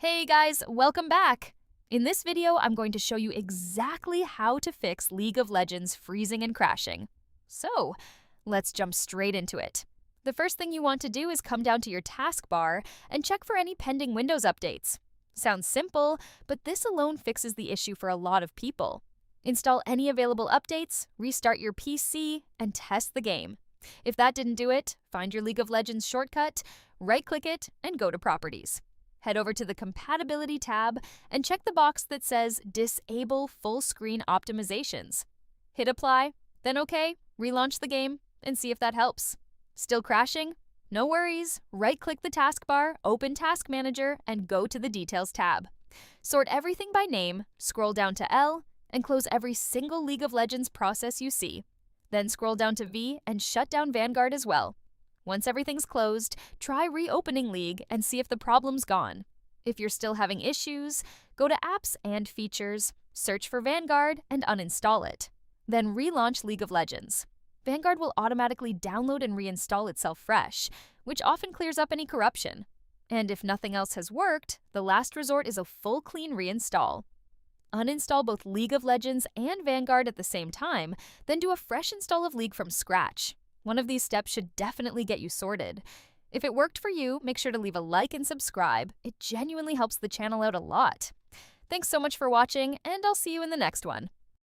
Hey guys, welcome back! In this video, I'm going to show you exactly how to fix League of Legends freezing and crashing. So, let's jump straight into it. The first thing you want to do is come down to your taskbar and check for any pending Windows updates. Sounds simple, but this alone fixes the issue for a lot of people. Install any available updates, restart your PC, and test the game. If that didn't do it, find your League of Legends shortcut, right-click it, and go to Properties. Head over to the Compatibility tab and check the box that says Disable Full Screen Optimizations. Hit Apply, then OK, relaunch the game, and see if that helps. Still crashing? No worries. Right-click the taskbar, open Task Manager, and go to the Details tab. Sort everything by name, scroll down to L, and close every single League of Legends process you see. Then scroll down to V and shut down Vanguard as well. Once everything's closed, try reopening League and see if the problem's gone. If you're still having issues, go to Apps and Features, search for Vanguard, and uninstall it. Then relaunch League of Legends. Vanguard will automatically download and reinstall itself fresh, which often clears up any corruption. And if nothing else has worked, the last resort is a full clean reinstall. Uninstall both League of Legends and Vanguard at the same time, then do a fresh install of League from scratch. One of these steps should definitely get you sorted. If it worked for you, make sure to leave a like and subscribe. It genuinely helps the channel out a lot. Thanks so much for watching, and I'll see you in the next one.